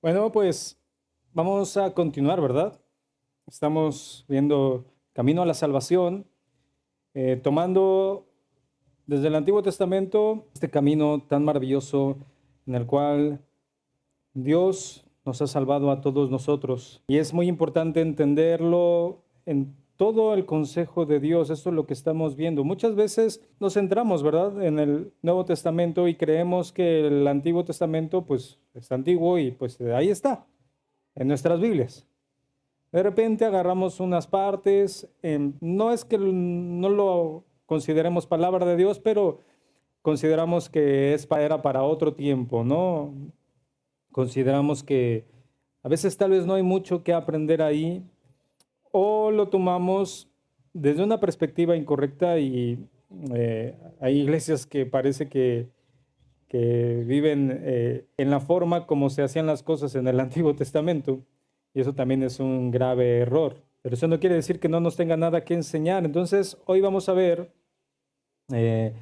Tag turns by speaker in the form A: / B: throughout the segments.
A: Bueno, pues vamos a continuar, ¿verdad? Estamos viendo Camino a la Salvación, tomando desde el Antiguo Testamento este camino tan maravilloso en el cual Dios nos ha salvado a todos nosotros. Y es muy importante entenderlo en todo el consejo de Dios. Esto es lo que estamos viendo. Muchas veces nos centramos, ¿verdad?, en el Nuevo Testamento y creemos que el Antiguo Testamento, pues, es antiguo y pues ahí está, en nuestras Biblias. De repente agarramos unas partes, no es que no lo consideremos palabra de Dios, pero consideramos que era para otro tiempo, ¿no? Consideramos que a veces tal vez no hay mucho que aprender ahí, o lo tomamos desde una perspectiva incorrecta y hay iglesias que parece que viven en la forma como se hacían las cosas en el Antiguo Testamento, y eso también es un grave error. Pero eso no quiere decir que no nos tenga nada que enseñar. Entonces, hoy vamos a ver eh,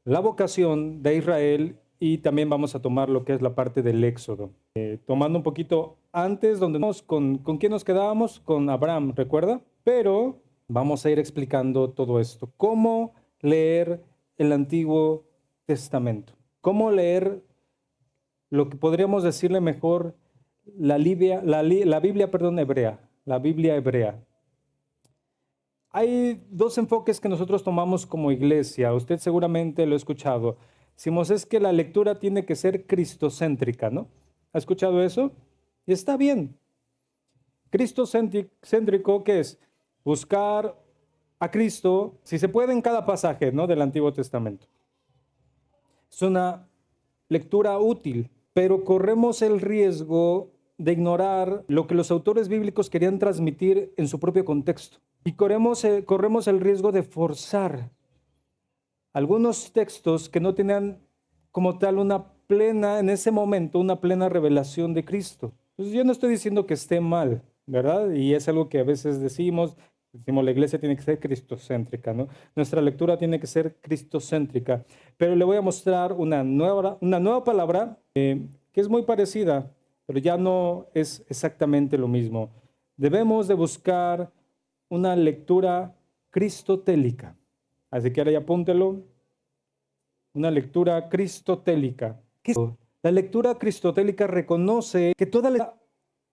A: la vocación de Israel y también vamos a tomar lo que es la parte del Éxodo. Tomando un poquito antes, donde ¿con quién nos quedábamos? Con Abraham, ¿recuerda? Pero vamos a ir explicando todo esto. ¿Cómo leer el Antiguo Testamento? ¿Cómo leer lo que podríamos decirle mejor la Biblia, perdón, hebrea? La Biblia hebrea. Hay dos enfoques que nosotros tomamos como iglesia. Usted seguramente lo ha escuchado. Decimos es que la lectura tiene que ser cristocéntrica, ¿no? ¿Ha escuchado eso? Y está bien. Cristocéntrico, ¿qué es? Buscar a Cristo, si se puede, en cada pasaje, ¿no?, del Antiguo Testamento. Es una lectura útil, pero corremos el riesgo de ignorar lo que los autores bíblicos querían transmitir en su propio contexto. Y corremos el riesgo de forzar algunos textos que no tenían como tal en ese momento, una plena revelación de Cristo. Entonces yo no estoy diciendo que esté mal, ¿verdad? Y es algo que a veces decimos la iglesia tiene que ser cristocéntrica, ¿no? Nuestra lectura tiene que ser cristocéntrica. Pero le voy a mostrar una nueva palabra que es muy parecida, pero ya no es exactamente lo mismo. Debemos de buscar una lectura cristotélica. Así que ahora ya apúntelo. Una lectura cristotélica. ¿Qué es eso? La lectura cristotélica reconoce que toda la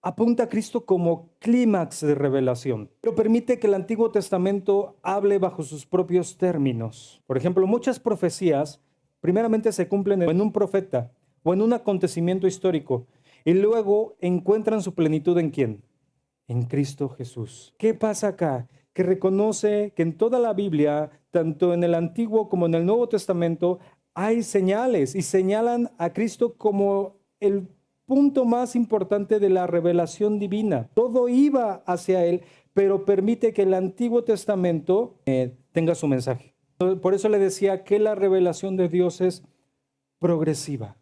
A: apunta a Cristo como clímax de revelación, pero permite que el Antiguo Testamento hable bajo sus propios términos. Por ejemplo, muchas profecías primeramente se cumplen en un profeta o en un acontecimiento histórico y luego encuentran su plenitud ¿en quién? En Cristo Jesús. ¿Qué pasa acá? Que reconoce que en toda la Biblia, tanto en el Antiguo como en el Nuevo Testamento, hay señales y señalan a Cristo como el punto más importante de la revelación divina. Todo iba hacia Él, pero permite que el Antiguo Testamento tenga su mensaje. Por eso le decía que la revelación de Dios es progresiva.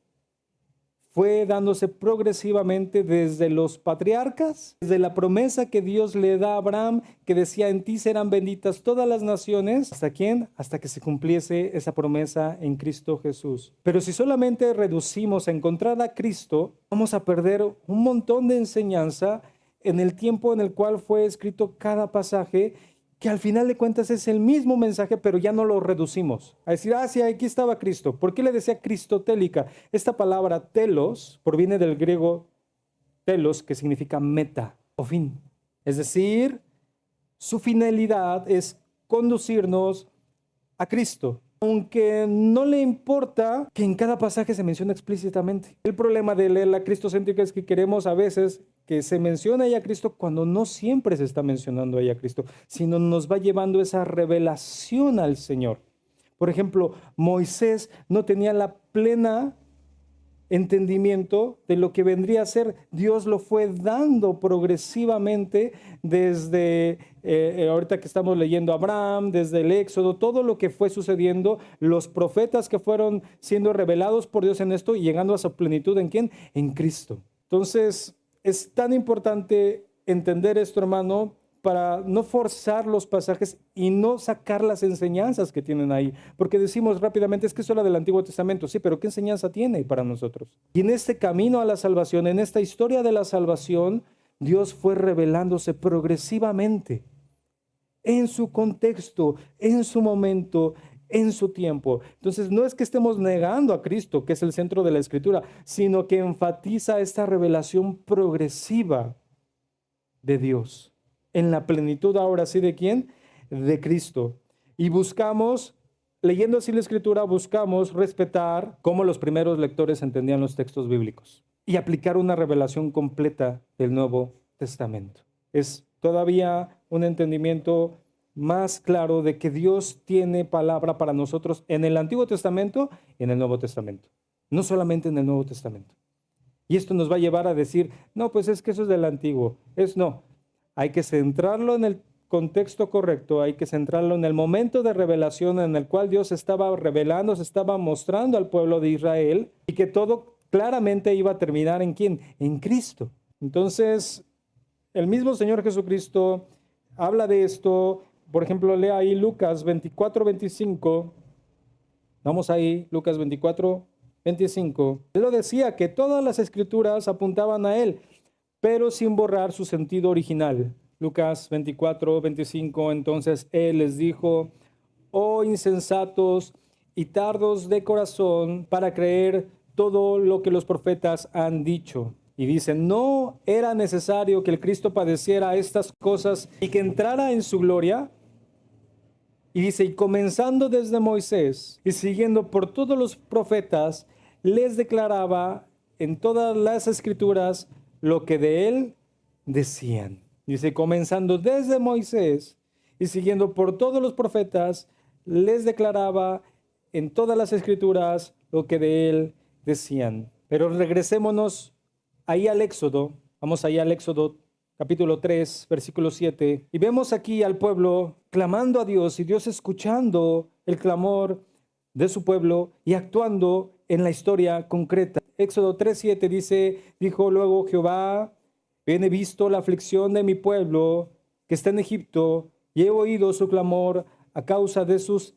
A: Fue dándose progresivamente desde los patriarcas, desde la promesa que Dios le da a Abraham, que decía en ti serán benditas todas las naciones. ¿Hasta quién? Hasta que se cumpliese esa promesa en Cristo Jesús. Pero si solamente reducimos a encontrar a Cristo, vamos a perder un montón de enseñanza en el tiempo en el cual fue escrito cada pasaje, que al final de cuentas es el mismo mensaje, pero ya no lo reducimos. A decir, sí, aquí estaba Cristo. ¿Por qué le decía cristotélica? Esta palabra telos proviene del griego telos, que significa meta o fin. Es decir, su finalidad es conducirnos a Cristo, aunque no le importa que en cada pasaje se mencione explícitamente. El problema de leer la cristocéntrica es que queremos a veces que se mencione ahí a Cristo cuando no siempre se está mencionando ahí a Cristo, sino nos va llevando esa revelación al Señor. Por ejemplo, Moisés no tenía la plena entendimiento de lo que vendría a ser. Dios lo fue dando progresivamente desde ahorita que estamos leyendo Abraham, desde el Éxodo, todo lo que fue sucediendo, los profetas que fueron siendo revelados por Dios en esto y llegando a su plenitud ¿en quién? En Cristo. Entonces es tan importante entender esto, hermano, para no forzar los pasajes y no sacar las enseñanzas que tienen ahí. Porque decimos rápidamente, es que eso es la del Antiguo Testamento. Sí, pero ¿qué enseñanza tiene para nosotros? Y en este camino a la salvación, en esta historia de la salvación, Dios fue revelándose progresivamente en su contexto, en su momento, en su tiempo. Entonces, no es que estemos negando a Cristo, que es el centro de la Escritura, sino que enfatiza esta revelación progresiva de Dios. En la plenitud ahora sí de ¿quién? De Cristo. Y buscamos, leyendo así la Escritura, buscamos respetar cómo los primeros lectores entendían los textos bíblicos y aplicar una revelación completa del Nuevo Testamento. Es todavía un entendimiento más claro de que Dios tiene palabra para nosotros en el Antiguo Testamento y en el Nuevo Testamento. No solamente en el Nuevo Testamento. Y esto nos va a llevar a decir, no, pues es que eso es del Antiguo. No. Hay que centrarlo en el contexto correcto, hay que centrarlo en el momento de revelación en el cual Dios estaba revelando, se estaba mostrando al pueblo de Israel y que todo claramente iba a terminar ¿en quién? En Cristo. Entonces, el mismo Señor Jesucristo habla de esto. Por ejemplo, lea ahí Lucas 24:25. Vamos ahí, Lucas 24:25. Él lo decía que todas las escrituras apuntaban a Él, pero sin borrar su sentido original. Lucas 24:25. Entonces Él les dijo, oh insensatos y tardos de corazón para creer todo lo que los profetas han dicho. Y dice, ¿no era necesario que el Cristo padeciera estas cosas y que entrara en su gloria? Y dice, y comenzando desde Moisés y siguiendo por todos los profetas, les declaraba en todas las escrituras lo que de él decían. Dice, comenzando desde Moisés y siguiendo por todos los profetas, les declaraba en todas las escrituras lo que de él decían. Pero regresémonos ahí al Éxodo. Vamos ahí al Éxodo capítulo 3, versículo 7. Y vemos aquí al pueblo clamando a Dios y Dios escuchando el clamor de su pueblo y actuando en la historia concreta. Éxodo 3:7 dice, dijo luego Jehová, bien he visto la aflicción de mi pueblo que está en Egipto y he oído su clamor a causa de sus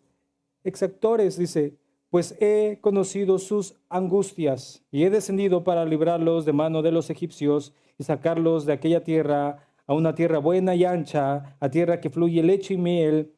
A: exactores, dice, pues he conocido sus angustias y he descendido para librarlos de mano de los egipcios y sacarlos de aquella tierra a una tierra buena y ancha, a tierra que fluye leche y miel,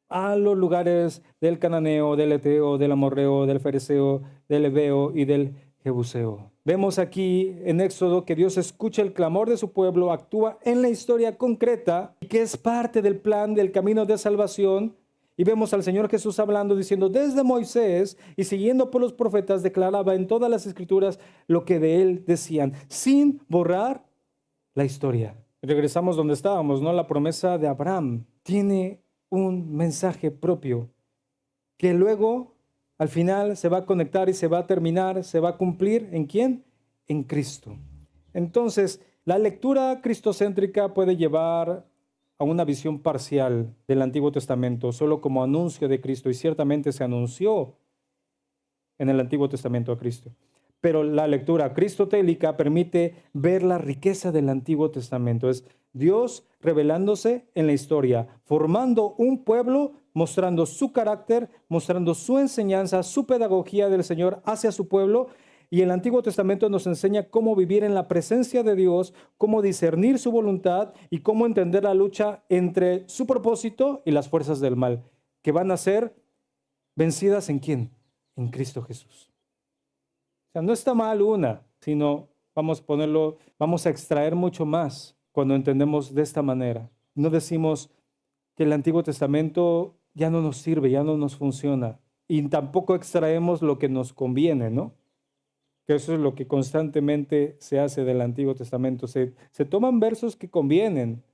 A: a los lugares del cananeo, del eteo, del amorreo, del fereceo, del heveo y del jebuseo. Vemos aquí en Éxodo que Dios escucha el clamor de su pueblo, actúa en la historia concreta y que es parte del plan del camino de salvación. Y vemos al Señor Jesús hablando, diciendo, desde Moisés y siguiendo por los profetas, declaraba en todas las escrituras lo que de él decían, sin borrar la historia. Regresamos donde estábamos, ¿no? La promesa de Abraham tiene un mensaje propio que luego, al final, se va a conectar y se va a terminar, se va a cumplir. ¿En quién? En Cristo. Entonces, la lectura cristocéntrica puede llevar a una visión parcial del Antiguo Testamento, solo como anuncio de Cristo, y ciertamente se anunció en el Antiguo Testamento a Cristo. Pero la lectura cristotélica permite ver la riqueza del Antiguo Testamento. Es Dios revelándose en la historia, formando un pueblo, mostrando su carácter, mostrando su enseñanza, su pedagogía del Señor hacia su pueblo. Y el Antiguo Testamento nos enseña cómo vivir en la presencia de Dios, cómo discernir su voluntad y cómo entender la lucha entre su propósito y las fuerzas del mal, que van a ser vencidas ¿en quién? En Cristo Jesús. O sea, no está mal una, sino vamos a extraer mucho más cuando entendemos de esta manera. No decimos que el Antiguo Testamento ya no nos sirve, ya no nos funciona, y tampoco extraemos lo que nos conviene, ¿no? Que eso es lo que constantemente se hace del Antiguo Testamento. Se toman versos que convienen,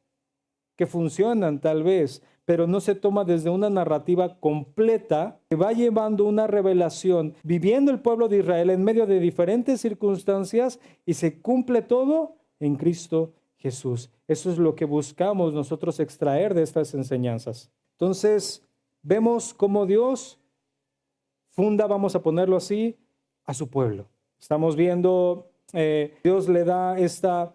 A: que funcionan tal vez, pero no se toma desde una narrativa completa que va llevando una revelación, viviendo el pueblo de Israel en medio de diferentes circunstancias y se cumple todo en Cristo Jesús. Eso es lo que buscamos nosotros extraer de estas enseñanzas. Entonces, vemos cómo Dios funda, vamos a ponerlo así, a su pueblo. Estamos viendo, Dios le da esta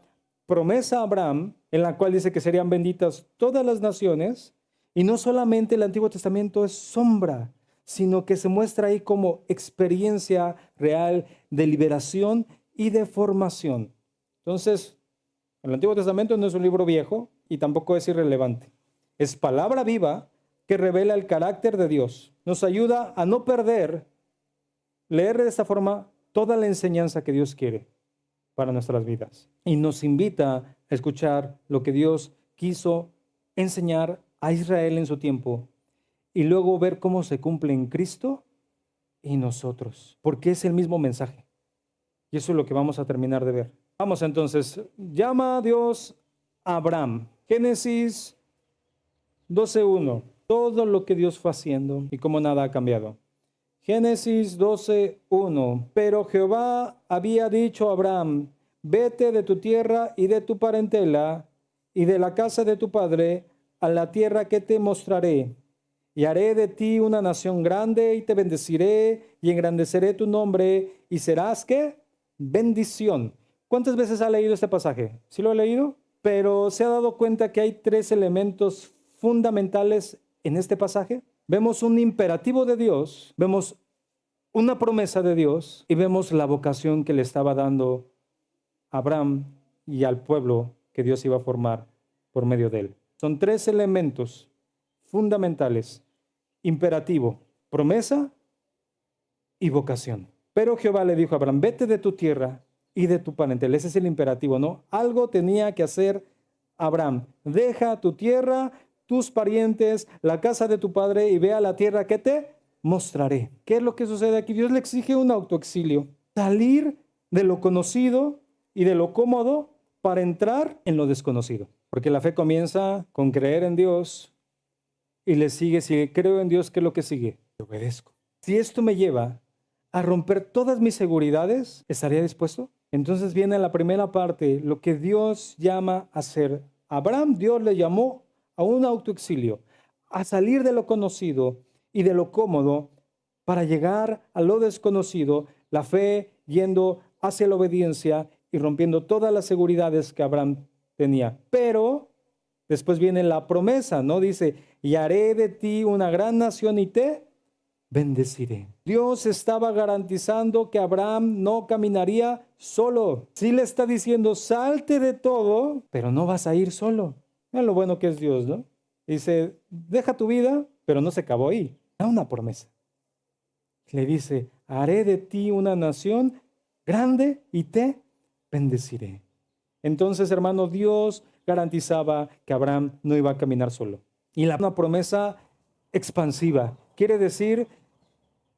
A: promesa a Abraham, en la cual dice que serían benditas todas las naciones, y no solamente el Antiguo Testamento es sombra, sino que se muestra ahí como experiencia real de liberación y de formación. Entonces, el Antiguo Testamento no es un libro viejo y tampoco es irrelevante. Es palabra viva que revela el carácter de Dios. Nos ayuda a no perder, leer de esta forma toda la enseñanza que Dios quiere para nuestras vidas. Y nos invita a escuchar lo que Dios quiso enseñar a Israel en su tiempo y luego ver cómo se cumple en Cristo y nosotros, porque es el mismo mensaje. Y eso es lo que vamos a terminar de ver. Vamos entonces, llama a Dios a Abraham. Génesis 12:1. Todo lo que Dios fue haciendo y cómo nada ha cambiado. Génesis 12:1. Pero Jehová había dicho a Abraham, vete de tu tierra y de tu parentela y de la casa de tu padre a la tierra que te mostraré. Y haré de ti una nación grande y te bendeciré y engrandeceré tu nombre y serás, ¿qué? Bendición. ¿Cuántas veces ha leído este pasaje? ¿Sí lo ha leído? Pero ¿se ha dado cuenta que hay tres elementos fundamentales en este pasaje? Vemos un imperativo de Dios, vemos una promesa de Dios y vemos la vocación que le estaba dando a Abraham y al pueblo que Dios iba a formar por medio de él. Son tres elementos fundamentales: imperativo, promesa y vocación. Pero Jehová le dijo a Abraham, vete de tu tierra y de tu parentela. Ese es el imperativo, ¿no? Algo tenía que hacer Abraham. Deja tu tierra, tus parientes, la casa de tu padre y ve a la tierra que te mostraré. ¿Qué es lo que sucede aquí? Dios le exige un autoexilio. Salir de lo conocido y de lo cómodo para entrar en lo desconocido. Porque la fe comienza con creer en Dios y le sigue, si creo en Dios, ¿qué es lo que sigue? Le obedezco. Si esto me lleva a romper todas mis seguridades, ¿estaría dispuesto? Entonces viene la primera parte, lo que Dios llama a hacer. A Abraham Dios le llamó a un autoexilio, a salir de lo conocido y de lo cómodo para llegar a lo desconocido, la fe yendo hacia la obediencia y rompiendo todas las seguridades que Abraham tenía. Pero después viene la promesa, ¿no? Dice, y haré de ti una gran nación y te bendeciré. Dios estaba garantizando que Abraham no caminaría solo. Sí le está diciendo, salte de todo, pero no vas a ir solo. Vean lo bueno que es Dios, ¿no? Dice, deja tu vida, pero no se acabó ahí. Da una promesa. Le dice, haré de ti una nación grande y te bendeciré. Entonces, hermano, Dios garantizaba que Abraham no iba a caminar solo. Y una promesa expansiva. Quiere decir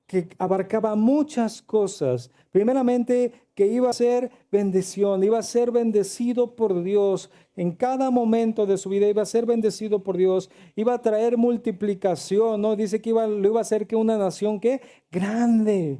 A: que abarcaba muchas cosas. Primeramente, que iba a ser bendición, iba a ser bendecido por Dios. En cada momento de su vida iba a ser bendecido por Dios. Iba a traer multiplicación, ¿no? Dice que lo iba a hacer que una nación, ¿qué? Grande.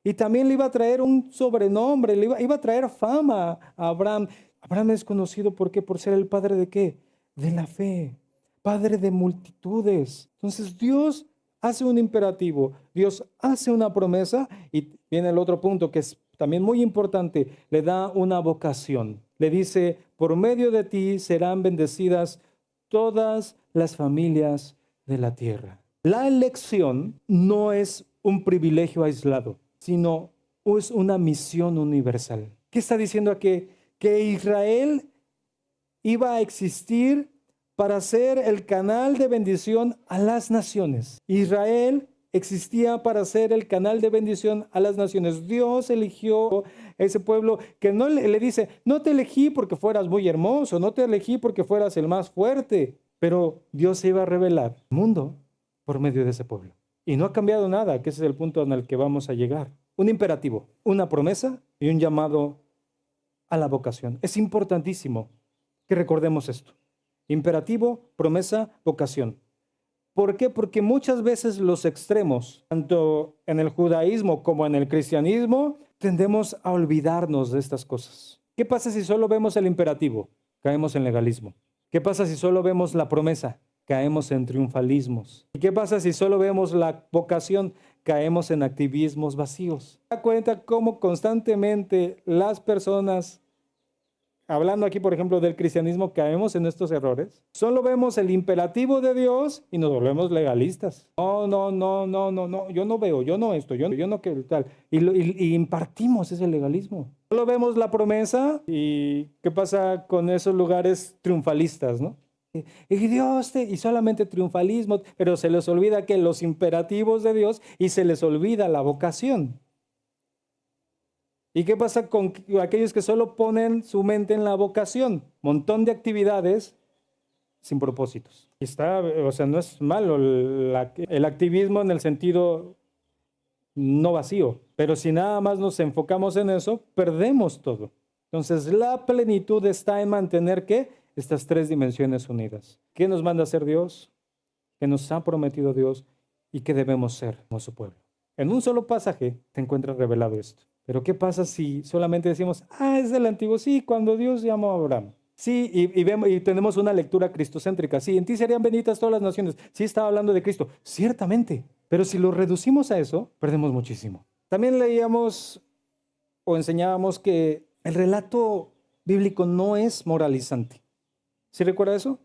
A: Y también le iba a traer un sobrenombre, iba a traer fama a Abraham. Abraham es conocido, ¿por qué? Por ser el padre de ¿qué? De la fe, padre de multitudes. Entonces Dios hace un imperativo, Dios hace una promesa y viene el otro punto que es también muy importante, le da una vocación. Le dice, por medio de ti serán bendecidas todas las familias de la tierra. La elección no es un privilegio aislado, sino es una misión universal. ¿Qué está diciendo aquí? Que Israel iba a existir para ser el canal de bendición a las naciones. Israel existía para ser el canal de bendición a las naciones. Dios eligió a ese pueblo que no le dice, no te elegí porque fueras muy hermoso, no te elegí porque fueras el más fuerte, pero Dios se iba a revelar al mundo por medio de ese pueblo. Y no ha cambiado nada, que ese es el punto en el que vamos a llegar. Un imperativo, una promesa y un llamado a la vocación. Es importantísimo que recordemos esto. Imperativo, promesa, vocación. ¿Por qué? Porque muchas veces los extremos, tanto en el judaísmo como en el cristianismo, tendemos a olvidarnos de estas cosas. ¿Qué pasa si solo vemos el imperativo? Caemos en legalismo. ¿Qué pasa si solo vemos la promesa? Caemos en triunfalismos. ¿Y qué pasa si solo vemos la vocación? Caemos en activismos vacíos. ¿Se da cuenta cómo constantemente las personas hablando aquí, por ejemplo, del cristianismo, caemos en estos errores. Solo vemos el imperativo de Dios y nos volvemos legalistas. No, no, no, no, no, no, yo no veo, yo no esto, yo no que tal. Y impartimos ese legalismo. Solo vemos la promesa y ¿qué pasa con esos lugares triunfalistas, no? Y Dios, y solamente triunfalismo, pero se les olvida que los imperativos de Dios y se les olvida la vocación. ¿Y qué pasa con aquellos que solo ponen su mente en la vocación? Montón de actividades sin propósitos. O sea, no es malo el activismo en el sentido no vacío, pero si nada más nos enfocamos en eso, perdemos todo. Entonces, la plenitud está en mantener ¿qué? Estas tres dimensiones unidas. ¿Qué nos manda a hacer Dios? ¿Qué nos ha prometido Dios? ¿Y qué debemos ser como su pueblo? En un solo pasaje te encuentras revelado esto. Pero ¿qué pasa si solamente decimos, es del antiguo? Sí, cuando Dios llamó a Abraham. Sí, y tenemos una lectura cristocéntrica. Sí, en ti serían benditas todas las naciones. Sí, estaba hablando de Cristo. Ciertamente. Pero si lo reducimos a eso, perdemos muchísimo. También leíamos o enseñábamos que el relato bíblico no es moralizante. ¿Sí recuerda eso?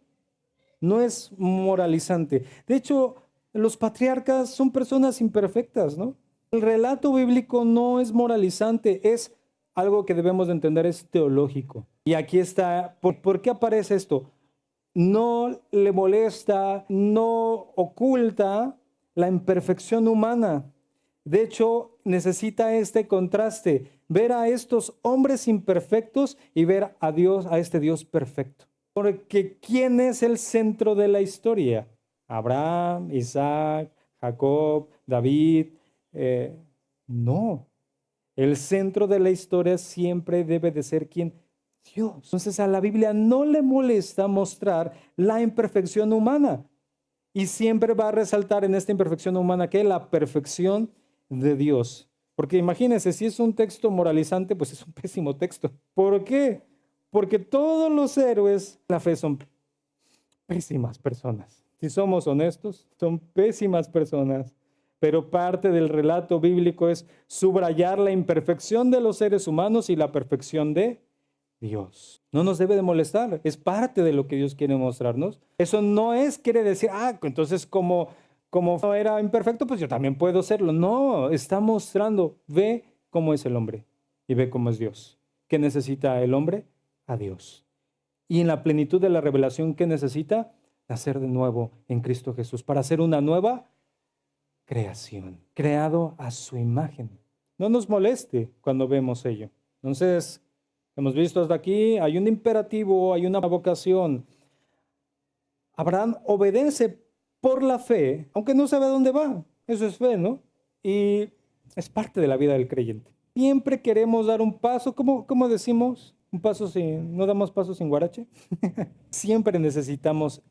A: No es moralizante. De hecho, los patriarcas son personas imperfectas, ¿no? El relato bíblico no es moralizante, es algo que debemos de entender, es teológico. Y aquí está, ¿por qué aparece esto? No le molesta, no oculta la imperfección humana. De hecho, necesita este contraste, ver a estos hombres imperfectos y ver a Dios, a este Dios perfecto. Porque ¿quién es el centro de la historia? Abraham, Isaac, Jacob, David. No. El centro de la historia siempre debe de ser ¿quién? Dios. Entonces a la Biblia no le molesta mostrar la imperfección humana. Y siempre va a resaltar en esta imperfección humana que la perfección de Dios. Porque imagínense, si es un texto moralizante, pues es un pésimo texto. ¿Por qué? Porque todos los héroes de la fe son pésimas personas. Si somos honestos, son pésimas personas. Pero parte del relato bíblico es subrayar la imperfección de los seres humanos y la perfección de Dios. No nos debe de molestar, es parte de lo que Dios quiere mostrarnos. Eso no quiere decir, entonces como no era imperfecto, pues yo también puedo serlo. No, está mostrando, ve cómo es el hombre y ve cómo es Dios. ¿Qué necesita el hombre? A Dios. Y en la plenitud de la revelación, ¿qué necesita? Nacer de nuevo en Cristo Jesús para hacer una nueva creación, creado a su imagen. No nos moleste cuando vemos ello. Entonces, hemos visto hasta aquí, hay un imperativo, hay una vocación. Abraham obedece por la fe, aunque no sabe a dónde va. Eso es fe, ¿no? Y es parte de la vida del creyente. Siempre queremos dar un paso, ¿cómo decimos? Un paso no damos paso sin guarache. Siempre necesitamos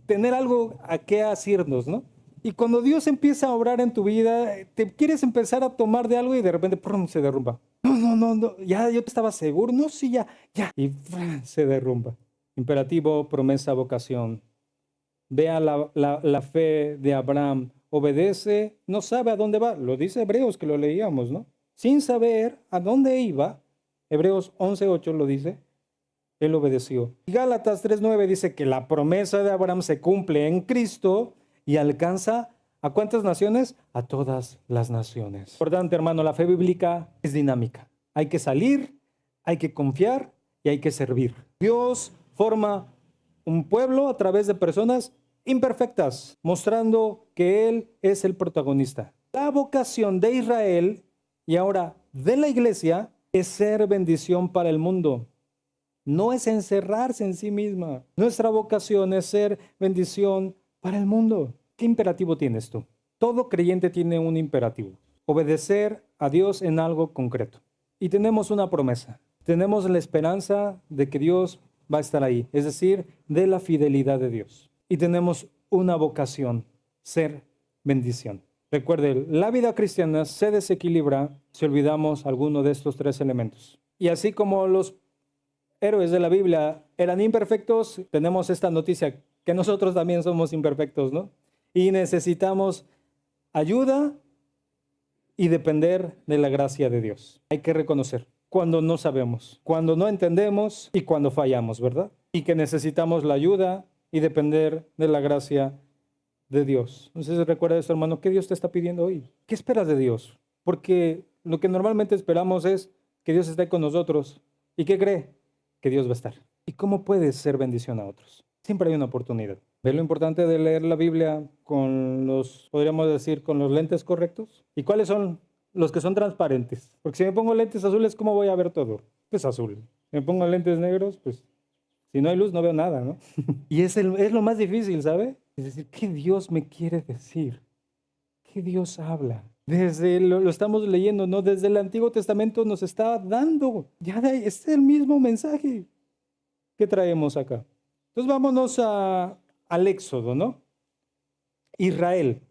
A: tener algo a qué asirnos, ¿no? Y cuando Dios empieza a obrar en tu vida, te quieres empezar a tomar de algo y de repente ¡prum! Se derrumba. No, ya yo estaba seguro, no, sí, ya. Y ¡prum! Se derrumba. Imperativo, promesa, vocación. Vea la fe de Abraham. Obedece, no sabe a dónde va. Lo dice Hebreos, que lo leíamos, ¿no? Sin saber a dónde iba, Hebreos 11:8 lo dice, él obedeció. Gálatas 3:9 dice que la promesa de Abraham se cumple en Cristo y alcanza ¿a cuántas naciones? A todas las naciones. Importante, hermano, la fe bíblica es dinámica. Hay que salir, hay que confiar y hay que servir. Dios forma un pueblo a través de personas imperfectas, mostrando que Él es el protagonista. La vocación de Israel y ahora de la iglesia es ser bendición para el mundo. No es encerrarse en sí misma. Nuestra vocación es ser bendición para el mundo. ¿Qué imperativo tienes tú? Todo creyente tiene un imperativo. Obedecer a Dios en algo concreto. Y tenemos una promesa. Tenemos la esperanza de que Dios va a estar ahí. Es decir, de la fidelidad de Dios. Y tenemos una vocación, ser bendición. Recuerde, la vida cristiana se desequilibra si olvidamos alguno de estos tres elementos. Y así como los héroes de la Biblia eran imperfectos, tenemos esta noticia que nosotros también somos imperfectos, ¿no? Y necesitamos ayuda y depender de la gracia de Dios. Hay que reconocer cuando no sabemos, cuando no entendemos y cuando fallamos, ¿verdad? Y que necesitamos la ayuda y depender de la gracia de Dios. Entonces recuerda esto, hermano, ¿qué Dios te está pidiendo hoy? ¿Qué esperas de Dios? Porque lo que normalmente esperamos es que Dios esté con nosotros. ¿Y qué cree? Que Dios va a estar. ¿Y cómo puedes ser bendición a otros? Siempre hay una oportunidad. ¿Ve lo importante de leer la Biblia con los, podríamos decir, con los lentes correctos? ¿Y cuáles son los que son transparentes? Porque si me pongo lentes azules, ¿cómo voy a ver todo? Pues azul. Si me pongo lentes negros, pues si no hay luz no veo nada, ¿no? Y es lo más difícil, ¿sabe? Es decir, ¿qué Dios me quiere decir? ¿Qué Dios habla? Lo estamos leyendo, ¿no? Desde el Antiguo Testamento nos está dando. Es el mismo mensaje que traemos acá. Entonces vámonos al Éxodo, ¿no? Israel,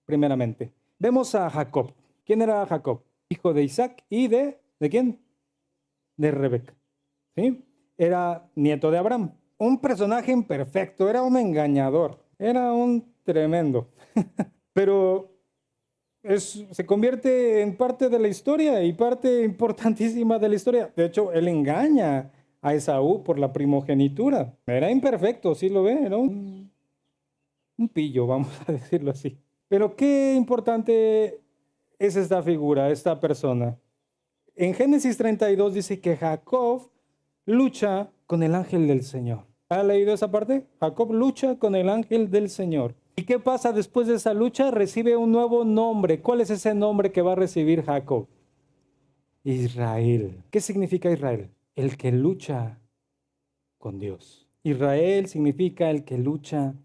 A: primeramente. Vemos a Jacob. ¿Quién era Jacob? Hijo de Isaac y ¿de quién? De Rebeca. ¿Sí? Era nieto de Abraham. Un personaje imperfecto, era un engañador, era un tremendo. Pero se convierte en parte de la historia y parte importantísima de la historia. De hecho, él engaña a Esaú por la primogenitura. Era imperfecto, sí lo ve, era un pillo, vamos a decirlo así. Pero qué importante es esta figura, esta persona. En Génesis 32 dice que Jacob lucha con el ángel del Señor. ¿Ha leído esa parte? Jacob lucha con el ángel del Señor. ¿Y qué pasa después de esa lucha? Recibe un nuevo nombre. ¿Cuál es ese nombre que va a recibir Jacob? Israel. ¿Qué significa Israel? El que lucha con Dios. Israel significa el que lucha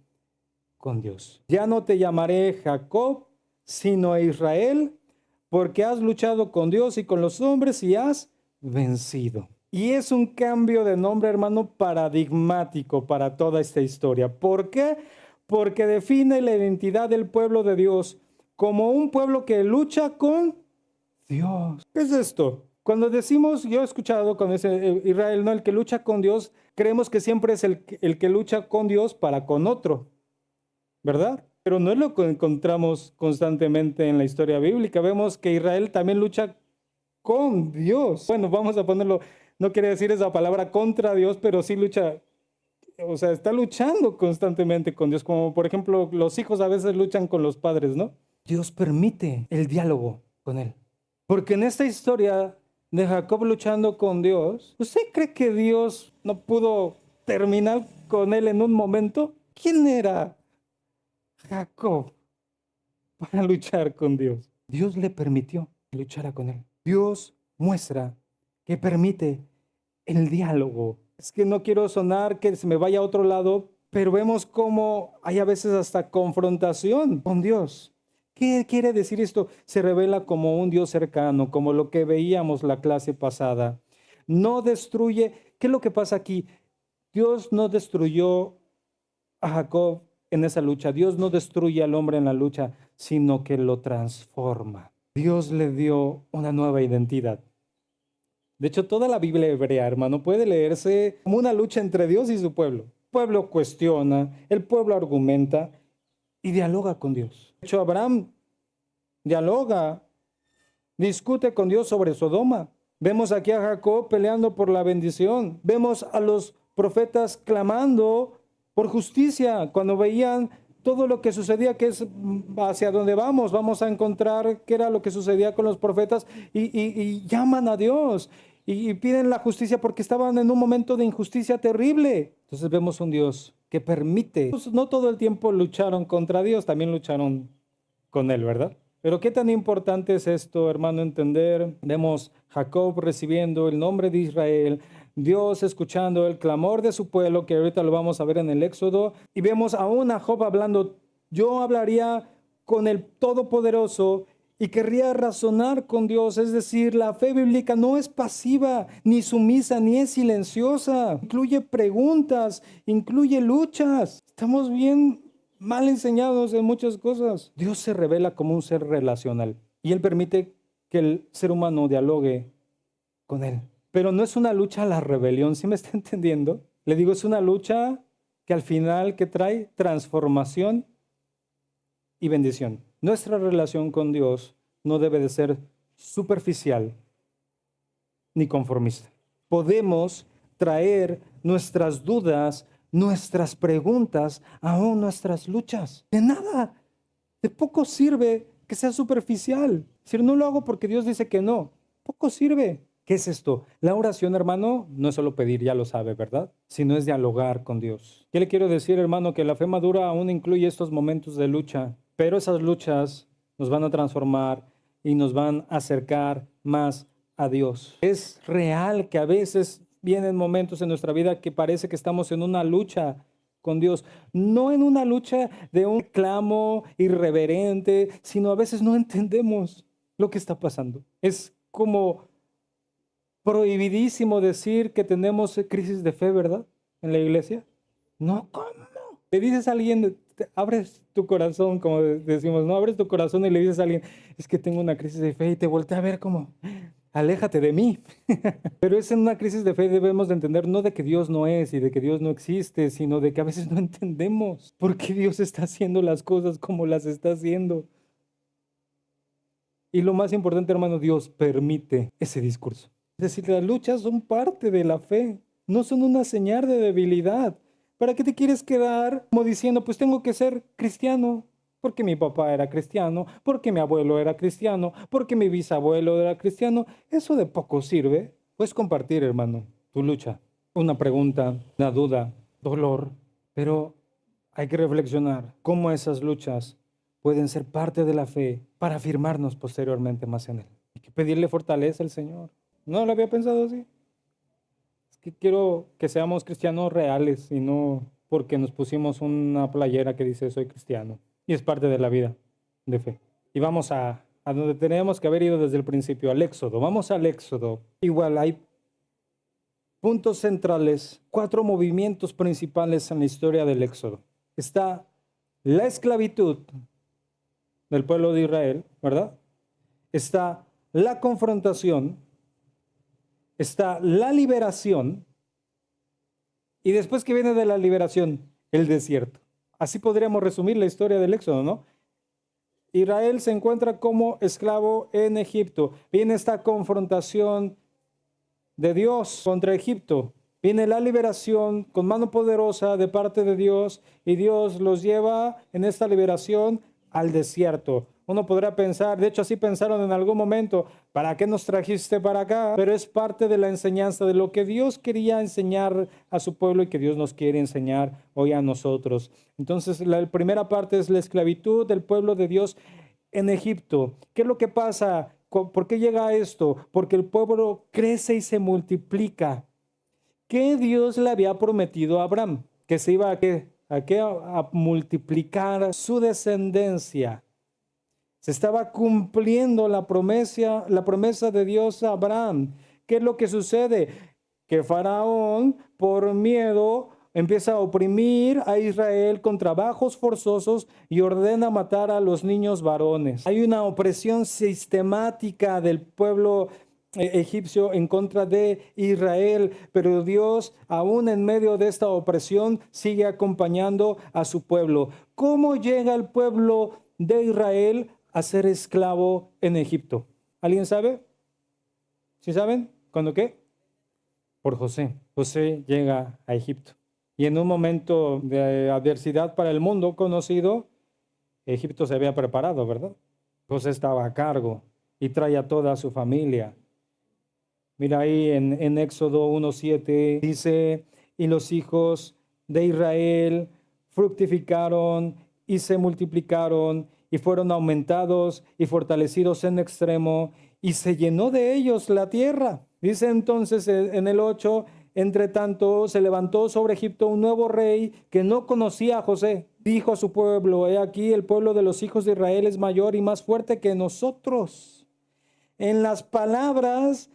A: con Dios. Ya no te llamaré Jacob, sino Israel, porque has luchado con Dios y con los hombres y has vencido. Y es un cambio de nombre, hermano, paradigmático para toda esta historia. ¿Por qué? Porque define la identidad del pueblo de Dios como un pueblo que lucha con Dios. ¿Qué es esto? Cuando decimos, yo he escuchado con ese Israel, ¿no? El que lucha con Dios, creemos que siempre es el que lucha con Dios para con otro, ¿verdad? Pero no es lo que encontramos constantemente en la historia bíblica. Vemos que Israel también lucha con Dios. Bueno, vamos a ponerlo, no quiere decir esa palabra contra Dios, pero sí lucha, o sea, está luchando constantemente con Dios, como por ejemplo los hijos a veces luchan con los padres, ¿no? Dios permite el diálogo con él. Porque en esta historia de Jacob luchando con Dios, ¿usted cree que Dios no pudo terminar con él en un momento? ¿Quién era Jacob para luchar con Dios? Dios le permitió que luchara con él. Dios muestra que permite el diálogo. Es que no quiero sonar que se me vaya a otro lado, pero vemos cómo hay a veces hasta confrontación con Dios. ¿Qué quiere decir esto? Se revela como un Dios cercano, como lo que veíamos la clase pasada. No destruye. ¿Qué es lo que pasa aquí? Dios no destruyó a Jacob en esa lucha. Dios no destruye al hombre en la lucha, sino que lo transforma. Dios le dio una nueva identidad. De hecho, toda la Biblia hebrea, hermano, puede leerse como una lucha entre Dios y su pueblo. El pueblo cuestiona, el pueblo argumenta y dialoga con Dios. De hecho, Abraham dialoga, discute con Dios sobre Sodoma. Vemos aquí a Jacob peleando por la bendición. Vemos a los profetas clamando por justicia cuando veían todo lo que sucedía, que es hacia donde vamos a encontrar qué era lo que sucedía con los profetas y llaman a Dios y piden la justicia porque estaban en un momento de injusticia terrible. Entonces vemos un Dios que permite. No todo el tiempo lucharon contra Dios, también lucharon con él, ¿verdad? Pero qué tan importante es esto, hermano, entender. Vemos Jacob recibiendo el nombre de Israel, Dios escuchando el clamor de su pueblo, que ahorita lo vamos a ver en el Éxodo, y vemos aún a Job hablando, yo hablaría con el Todopoderoso y querría razonar con Dios. Es decir, la fe bíblica no es pasiva, ni sumisa, ni es silenciosa. Incluye preguntas, incluye luchas. Estamos bien mal enseñados en muchas cosas. Dios se revela como un ser relacional y Él permite que el ser humano dialogue con Él. Pero no es una lucha a la rebelión, ¿sí me está entendiendo? Le digo, es una lucha que al final que trae transformación y bendición. Nuestra relación con Dios no debe de ser superficial, ni conformista. Podemos traer nuestras dudas, nuestras preguntas, aún nuestras luchas. De nada, de poco sirve que sea superficial. Si no lo hago porque Dios dice que no, poco sirve. ¿Qué es esto? La oración, hermano, no es solo pedir, ya lo sabe, ¿verdad? Sino es dialogar con Dios. ¿Qué le quiero decir, hermano? Que la fe madura aún incluye estos momentos de lucha, pero esas luchas nos van a transformar y nos van a acercar más a Dios. Es real que a veces vienen momentos en nuestra vida que parece que estamos en una lucha con Dios, no en una lucha de un clamo irreverente, sino a veces no entendemos lo que está pasando. Es como prohibidísimo decir que tenemos crisis de fe, ¿verdad? En la iglesia. No, ¿cómo? Le dices a alguien, abres tu corazón, como decimos, ¿no? Abres tu corazón y le dices a alguien, es que tengo una crisis de fe, y te voltea a ver como, aléjate de mí. Pero es en una crisis de fe debemos de entender no de que Dios no es y de que Dios no existe, sino de que a veces no entendemos por qué Dios está haciendo las cosas como las está haciendo. Y lo más importante, hermano, Dios permite ese discurso. Es decir, las luchas son parte de la fe, no son una señal de debilidad. ¿Para qué te quieres quedar como diciendo, pues tengo que ser cristiano? Porque mi papá era cristiano, porque mi abuelo era cristiano, porque mi bisabuelo era cristiano. Eso de poco sirve. Puedes compartir, hermano, tu lucha, una pregunta, una duda, dolor, pero hay que reflexionar cómo esas luchas pueden ser parte de la fe para afirmarnos posteriormente más en Él. Hay que pedirle fortaleza al Señor. No lo había pensado así. Es que quiero que seamos cristianos reales y no porque nos pusimos una playera que dice soy cristiano. Y es parte de la vida de fe. Y vamos a donde tenemos que haber ido desde el principio, al Éxodo. Vamos al Éxodo. Igual hay puntos centrales, 4 movimientos principales en la historia del Éxodo. Está la esclavitud del pueblo de Israel, ¿verdad? Está la confrontación, está la liberación, y después que viene de la liberación, el desierto. Así podríamos resumir la historia del Éxodo, ¿no? Israel se encuentra como esclavo en Egipto. Viene esta confrontación de Dios contra Egipto. Viene la liberación con mano poderosa de parte de Dios, y Dios los lleva en esta liberación al desierto. Uno podrá pensar, de hecho así pensaron en algún momento, ¿para qué nos trajiste para acá? Pero es parte de la enseñanza de lo que Dios quería enseñar a su pueblo y que Dios nos quiere enseñar hoy a nosotros. Entonces la primera parte es la esclavitud del pueblo de Dios en Egipto. ¿Qué es lo que pasa? ¿Por qué llega a esto? Porque el pueblo crece y se multiplica. ¿Qué Dios le había prometido a Abraham? Que se iba a multiplicar su descendencia. Se estaba cumpliendo la promesa de Dios a Abraham. ¿Qué es lo que sucede? Que Faraón, por miedo, empieza a oprimir a Israel con trabajos forzosos y ordena matar a los niños varones. Hay una opresión sistemática del pueblo egipcio en contra de Israel, pero Dios, aún en medio de esta opresión, sigue acompañando a su pueblo. ¿Cómo llega el pueblo de Israel a ser esclavo en Egipto? ¿Alguien sabe? ¿Sí saben? ¿Cuándo qué? Por José. José llega a Egipto. Y en un momento de adversidad para el mundo conocido, Egipto se había preparado, ¿verdad? José estaba a cargo y trae a toda su familia. Mira ahí en Éxodo 1:7 dice, y los hijos de Israel fructificaron y se multiplicaron y fueron aumentados y fortalecidos en extremo, y se llenó de ellos la tierra. Dice entonces en el 8, entre tanto se levantó sobre Egipto un nuevo rey que no conocía a José. Dijo a su pueblo, he aquí el pueblo de los hijos de Israel es mayor y más fuerte que nosotros. En las palabras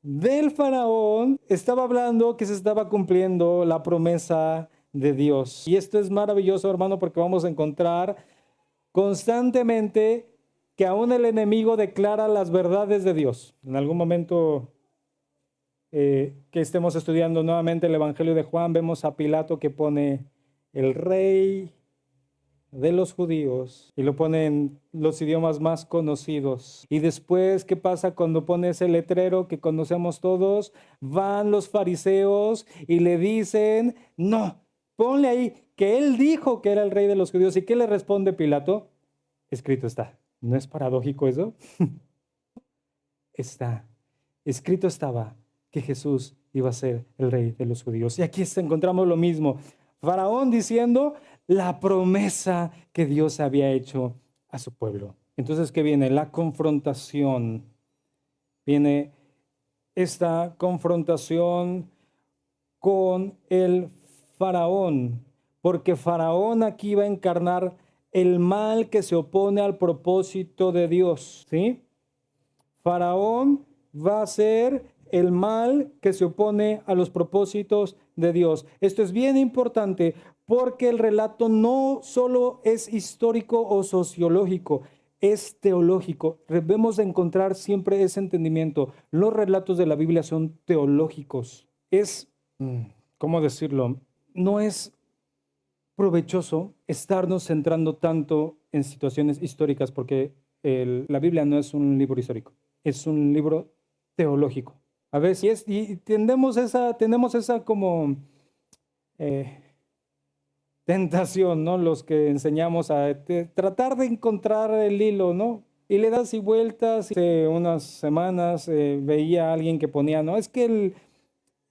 A: del faraón estaba hablando que se estaba cumpliendo la promesa de Dios. Y esto es maravilloso, hermano, porque vamos a encontrar constantemente que aún el enemigo declara las verdades de Dios. En algún momento que estemos estudiando nuevamente el Evangelio de Juan, vemos a Pilato que pone el rey de los judíos, y lo pone en los idiomas más conocidos. Y después, ¿qué pasa cuando pone ese letrero que conocemos todos? Van los fariseos y le dicen, no, ponle ahí que él dijo que era el rey de los judíos. ¿Y qué le responde Pilato? Escrito está. ¿No es paradójico eso? Está. Escrito estaba que Jesús iba a ser el rey de los judíos. Y aquí encontramos lo mismo. Faraón diciendo la promesa que Dios había hecho a su pueblo. Entonces, ¿qué viene? La confrontación. Viene esta confrontación con el faraón, porque faraón aquí va a encarnar el mal que se opone al propósito de Dios, ¿sí? Faraón va a ser el mal que se opone a los propósitos de Dios. Esto es bien importante porque el relato no solo es histórico o sociológico, es teológico. Debemos encontrar siempre ese entendimiento. Los relatos de la Biblia son teológicos. ¿Cómo decirlo? No es provechoso estarnos centrando tanto en situaciones históricas porque la Biblia no es un libro histórico, es un libro teológico. A veces, y tenemos esa como tentación, ¿no? Los que enseñamos a tratar de encontrar el hilo, ¿no? Y le das y vueltas. Hace unas semanas veía a alguien que ponía, ¿no? Es que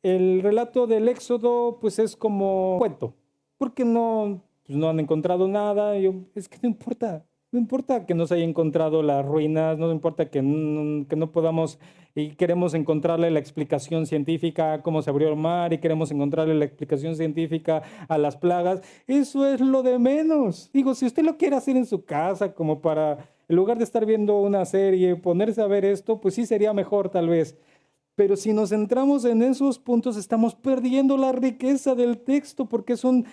A: el relato del Éxodo, pues es como un cuento, porque pues no han encontrado nada. Es que no importa. No importa que no se haya encontrado las ruinas, no importa que no podamos y queremos encontrarle la explicación científica a cómo se abrió el mar y queremos encontrarle la explicación científica a las plagas. Eso es lo de menos. Digo, si usted lo quiere hacer en su casa como para, en lugar de estar viendo una serie, ponerse a ver esto, pues sí sería mejor tal vez. Pero si nos centramos en esos puntos, estamos perdiendo la riqueza del texto porque es un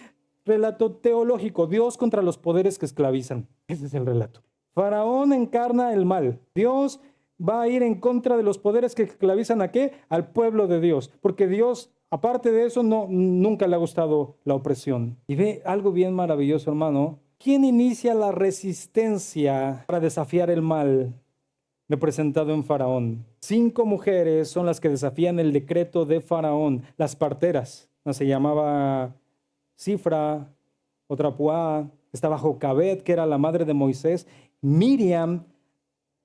A: relato teológico. Dios contra los poderes que esclavizan. Ese es el relato. Faraón encarna el mal. Dios va a ir en contra de los poderes que esclavizan ¿a qué? Al pueblo de Dios. Porque Dios, aparte de eso, nunca le ha gustado la opresión. Y ve algo bien maravilloso, hermano. ¿Quién inicia la resistencia para desafiar el mal representado en Faraón? 5 mujeres son las que desafían el decreto de Faraón. Las parteras. No se llamaba Cifra, otra Puá, estaba Jocabed, que era la madre de Moisés, Miriam,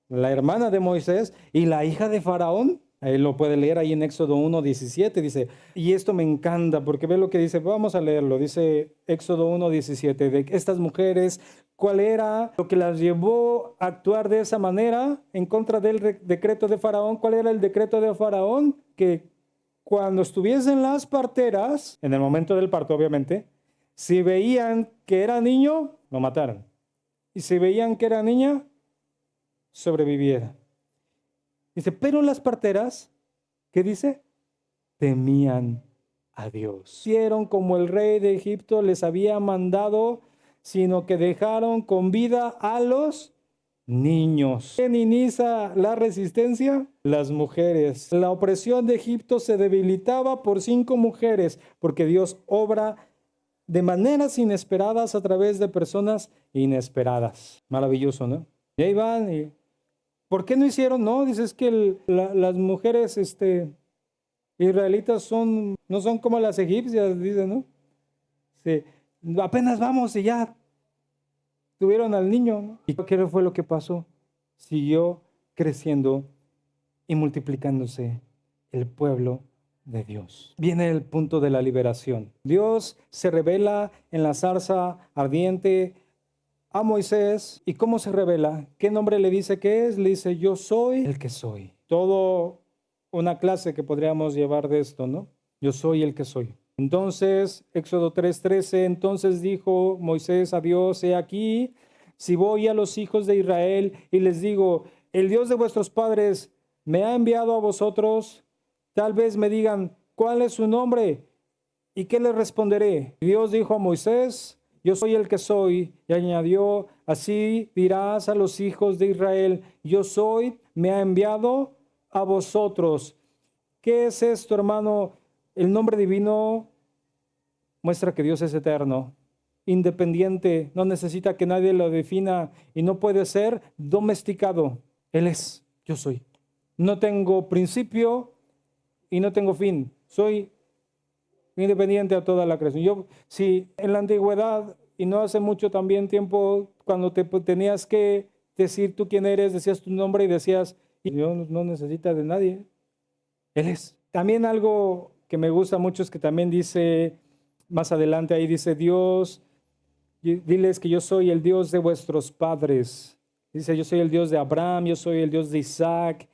A: la hermana de Moisés, y la hija de Faraón. Ahí lo puede leer ahí en Éxodo 1:17, dice, y esto me encanta, porque ve lo que dice, vamos a leerlo, dice Éxodo 1:17, de estas mujeres, ¿cuál era lo que las llevó a actuar de esa manera en contra del decreto de Faraón? ¿Cuál era el decreto de Faraón? Que cuando estuviesen las parteras, en el momento del parto obviamente, si veían que era niño, lo mataran. Y si veían que era niña, sobreviviera. Dice, pero las parteras, ¿qué dice? Temían a Dios. Hicieron como el rey de Egipto les había mandado, sino que dejaron con vida a los niños. ¿Quién inicia la resistencia? Las mujeres. La opresión de Egipto se debilitaba por 5 mujeres, porque Dios obra de maneras inesperadas a través de personas inesperadas. Maravilloso, ¿no? Y ahí van. Y ¿por qué no hicieron? No, dices que las mujeres israelitas no son como las egipcias, dicen, ¿no? Sí, apenas vamos y ya tuvieron al niño, ¿no? ¿Y qué fue lo que pasó? Siguió creciendo y multiplicándose el pueblo de Dios. Viene el punto de la liberación. Dios se revela en la zarza ardiente a Moisés. ¿Y cómo se revela? ¿Qué nombre le dice que es? Le dice, yo soy el que soy. Todo una clase que podríamos llevar de esto, ¿no? Yo soy el que soy. Entonces, Éxodo 3:13, entonces dijo Moisés a Dios, he aquí, si voy a los hijos de Israel y les digo, el Dios de vuestros padres me ha enviado a vosotros, tal vez me digan, ¿cuál es su nombre? ¿Y qué les responderé? Y Dios dijo a Moisés, yo soy el que soy, y añadió, así dirás a los hijos de Israel, yo soy, me ha enviado a vosotros. ¿Qué es esto, hermano? El nombre divino muestra que Dios es eterno independiente, no necesita que nadie lo defina y no puede ser domesticado. Él es, yo soy. No tengo principio y no tengo fin. Soy independiente a toda la creación. Yo, si en la antigüedad, y no hace mucho también tiempo, cuando tenías que decir tú quién eres, decías tu nombre y decías, Dios no necesita de nadie. Él es. También algo que me gusta mucho es que también dice, más adelante ahí dice, Dios, diles que yo soy el Dios de vuestros padres. Dice, yo soy el Dios de Abraham, yo soy el Dios de Isaac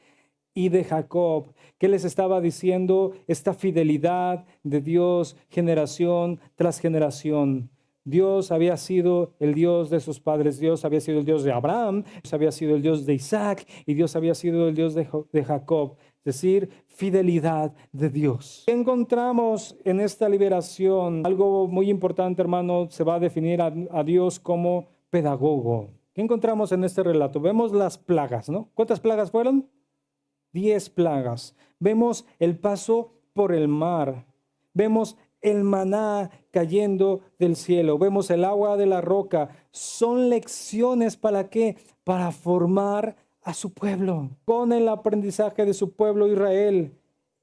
A: y de Jacob. ¿Qué les estaba diciendo? Esta fidelidad de Dios generación tras generación. Dios había sido el Dios de sus padres, Dios había sido el Dios de Abraham, Dios había sido el Dios de Isaac y Dios había sido el Dios de Jacob. Es decir, fidelidad de Dios. ¿Qué encontramos en esta liberación? Algo muy importante, hermano, se va a definir a Dios como pedagogo. ¿Qué encontramos en este relato? Vemos las plagas, ¿no? ¿Cuántas plagas fueron? 10 plagas. Vemos el paso por el mar. Vemos el maná cayendo del cielo. Vemos el agua de la roca. Son lecciones ¿para qué? Para formar a su pueblo. Con el aprendizaje de su pueblo Israel.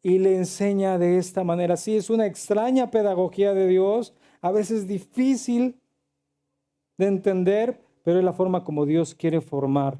A: Y le enseña de esta manera. Sí, es una extraña pedagogía de Dios. A veces difícil de entender, pero es la forma como Dios quiere formar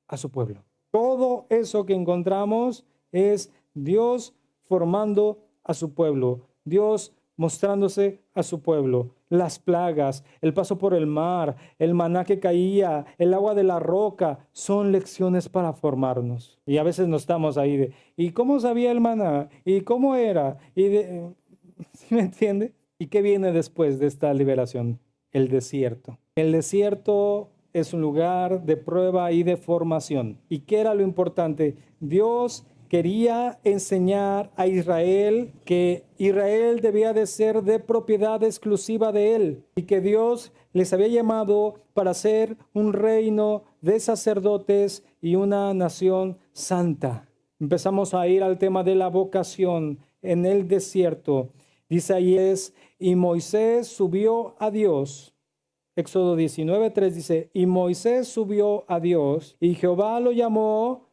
A: a su pueblo. Todo eso que encontramos es Dios formando a su pueblo, Dios mostrándose a su pueblo. Las plagas, el paso por el mar, el maná que caía, el agua de la roca, son lecciones para formarnos. Y a veces nos estamos ahí de, ¿y cómo sabía el maná? ¿Y cómo era? ¿Sí me entiende? ¿Y qué viene después de esta liberación? El desierto. El desierto es un lugar de prueba y de formación. ¿Y qué era lo importante? Dios quería enseñar a Israel que Israel debía de ser de propiedad exclusiva de él y que Dios les había llamado para ser un reino de sacerdotes y una nación santa. Empezamos a ir al tema de la vocación en el desierto. Dice ahí y Moisés subió a Dios. Éxodo 19:3 dice, y Moisés subió a Dios, y Jehová lo llamó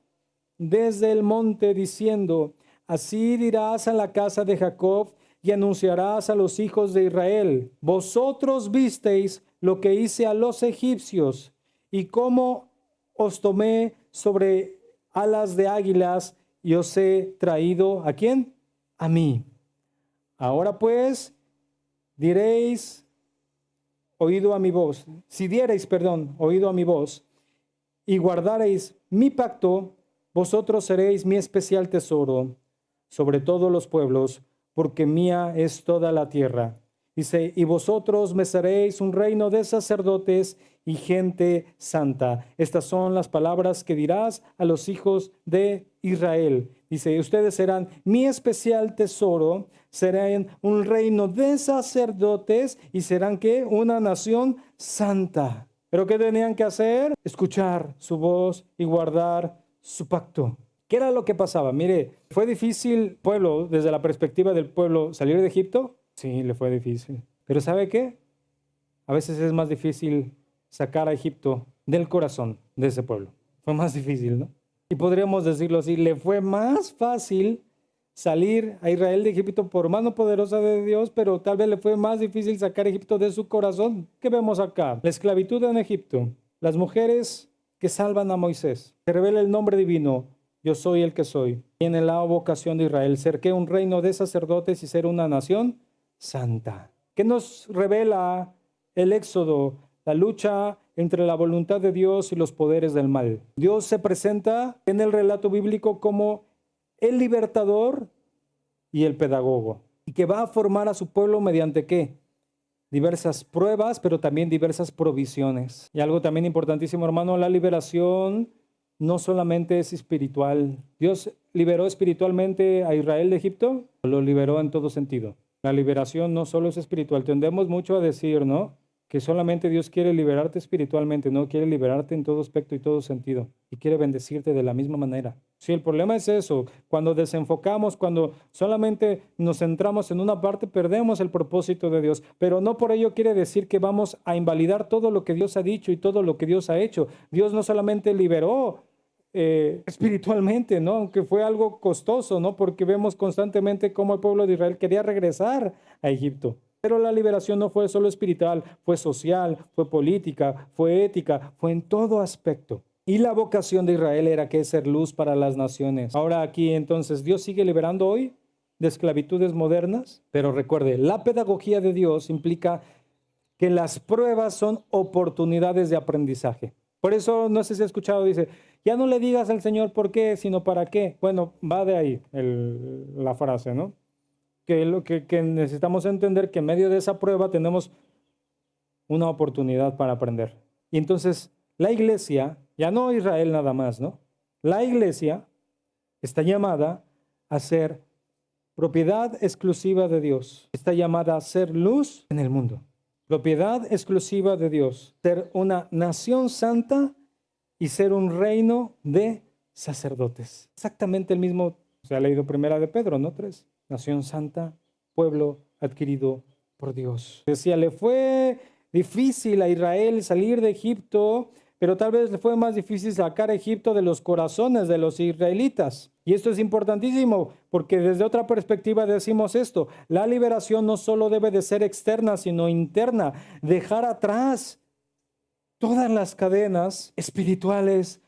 A: desde el monte, diciendo, así dirás a la casa de Jacob, y anunciarás a los hijos de Israel, vosotros visteis lo que hice a los egipcios, y cómo os tomé sobre alas de águilas, y os he traído, ¿a quién? A mí. Ahora pues, diréis, oído a mi voz, si diereis, oído a mi voz, y guardareis mi pacto, vosotros seréis mi especial tesoro sobre todos los pueblos, porque mía es toda la tierra. Dice, y vosotros me seréis un reino de sacerdotes y gente santa. Estas son las palabras que dirás a los hijos de Israel. Dice, ustedes serán mi especial tesoro, serán un reino de sacerdotes y serán ¿qué? Una nación santa. ¿Pero qué tenían que hacer? Escuchar su voz y guardar su pacto. ¿Qué era lo que pasaba? Mire, ¿fue difícil, pueblo, desde la perspectiva del pueblo, salir de Egipto? Sí, le fue difícil. ¿Pero sabe qué? A veces es más difícil sacar a Egipto del corazón de ese pueblo. Fue más difícil, ¿no? Y podríamos decirlo así, le fue más fácil salir a Israel de Egipto por mano poderosa de Dios, pero tal vez le fue más difícil sacar a Egipto de su corazón. ¿Qué vemos acá? La esclavitud en Egipto, las mujeres que salvan a Moisés, se revela el nombre divino, yo soy el que soy. Tiene la vocación de Israel, ser que un reino de sacerdotes y ser una nación santa. ¿Qué nos revela el Éxodo? La lucha entre la voluntad de Dios y los poderes del mal. Dios se presenta en el relato bíblico como el libertador y el pedagogo, y que va a formar a su pueblo mediante ¿qué? Diversas pruebas, pero también diversas provisiones. Y algo también importantísimo, hermano, la liberación no solamente es espiritual. Dios liberó espiritualmente a Israel de Egipto, lo liberó en todo sentido. La liberación no solo es espiritual. Tendemos mucho a decir, ¿no? que solamente Dios quiere liberarte espiritualmente, no quiere liberarte en todo aspecto y todo sentido, y quiere bendecirte de la misma manera. Si el problema es eso, cuando desenfocamos, cuando solamente nos centramos en una parte, perdemos el propósito de Dios, pero no por ello quiere decir que vamos a invalidar todo lo que Dios ha dicho y todo lo que Dios ha hecho. Dios no solamente liberó espiritualmente, ¿no? Aunque fue algo costoso, ¿no? Porque vemos constantemente cómo el pueblo de Israel quería regresar a Egipto. Pero la liberación no fue solo espiritual, fue social, fue política, fue ética, fue en todo aspecto. Y la vocación de Israel era que ser luz para las naciones. Ahora aquí entonces, Dios sigue liberando hoy de esclavitudes modernas, pero recuerde, la pedagogía de Dios implica que las pruebas son oportunidades de aprendizaje. Por eso, no sé si ha escuchado, dice, ya no le digas al Señor por qué, sino para qué. Bueno, va de ahí la frase, ¿no? Que necesitamos entender que en medio de esa prueba tenemos una oportunidad para aprender. Y entonces la iglesia, ya no Israel nada más, ¿no? La iglesia está llamada a ser propiedad exclusiva de Dios. Está llamada a ser luz en el mundo. Propiedad exclusiva de Dios. Ser una nación santa y ser un reino de sacerdotes. Exactamente el mismo, se ha leído primera de Pedro, ¿no? 3. Nación santa, pueblo adquirido por Dios. Decía, le fue difícil a Israel salir de Egipto, pero tal vez le fue más difícil sacar a Egipto de los corazones de los israelitas. Y esto es importantísimo, porque desde otra perspectiva decimos esto, la liberación no solo debe de ser externa, sino interna, dejar atrás todas las cadenas espirituales,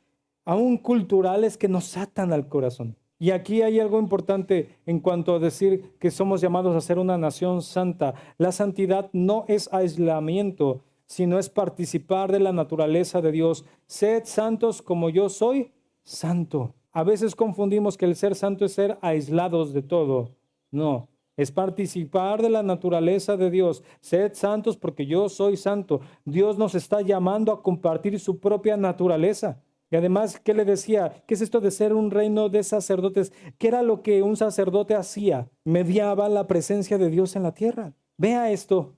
A: aún culturales, que nos atan al corazón. Y aquí hay algo importante en cuanto a decir que somos llamados a ser una nación santa. La santidad no es aislamiento, sino es participar de la naturaleza de Dios. Sed santos como yo soy santo. A veces confundimos que el ser santo es ser aislados de todo. No, es participar de la naturaleza de Dios. Sed santos porque yo soy santo. Dios nos está llamando a compartir su propia naturaleza. Y además, ¿qué le decía? ¿Qué es esto de ser un reino de sacerdotes? ¿Qué era lo que un sacerdote hacía? Mediaba la presencia de Dios en la tierra. Vea esto.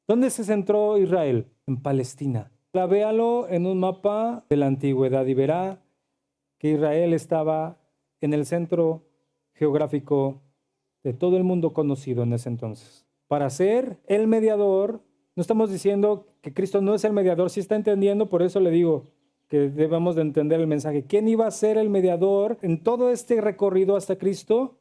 A: ¿Dónde se centró Israel? En Palestina. Véalo en un mapa de la antigüedad y verá que Israel estaba en el centro geográfico de todo el mundo conocido en ese entonces. Para ser el mediador, no estamos diciendo que Cristo no es el mediador, sí está entendiendo, por eso le digo que debemos de entender el mensaje. ¿Quién iba a ser el mediador en todo este recorrido hasta Cristo?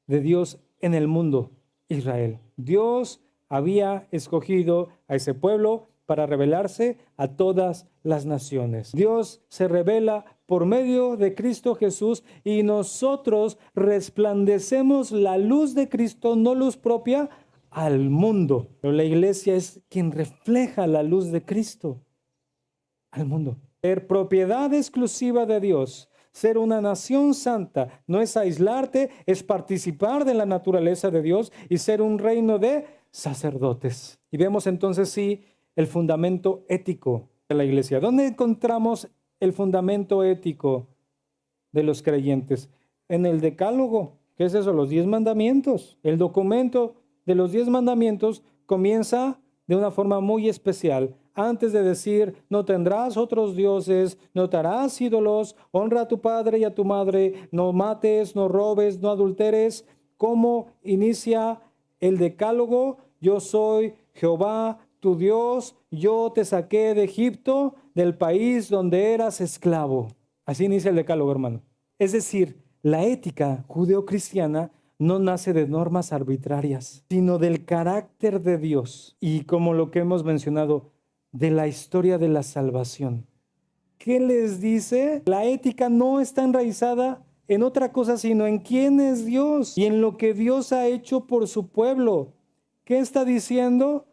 A: De Dios en el mundo, Israel. Dios había escogido a ese pueblo para revelarse a todas las naciones. Dios se revela por medio de Cristo Jesús y nosotros resplandecemos la luz de Cristo, no luz propia, al mundo. Pero la iglesia es quien refleja la luz de Cristo al mundo. Ser propiedad exclusiva de Dios, ser una nación santa, no es aislarte, es participar de la naturaleza de Dios y ser un reino de sacerdotes. Y vemos entonces sí el fundamento ético de la iglesia. ¿Dónde encontramos el fundamento ético de los creyentes? En el Decálogo. ¿Qué es eso? Los 10 mandamientos. El documento de los 10 mandamientos comienza de una forma muy especial. Antes de decir, no tendrás otros dioses, no te harás ídolos, honra a tu padre y a tu madre, no mates, no robes, no adulteres. ¿Cómo inicia el Decálogo? Yo soy Jehová, tu Dios, yo te saqué de Egipto, del país donde eras esclavo. Así inicia el Decálogo, hermano. Es decir, la ética judeocristiana no nace de normas arbitrarias, sino del carácter de Dios. Y como lo que hemos mencionado, de la historia de la salvación. ¿Qué les dice? La ética no está enraizada en otra cosa, sino en quién es Dios y en lo que Dios ha hecho por su pueblo. ¿Qué está diciendo?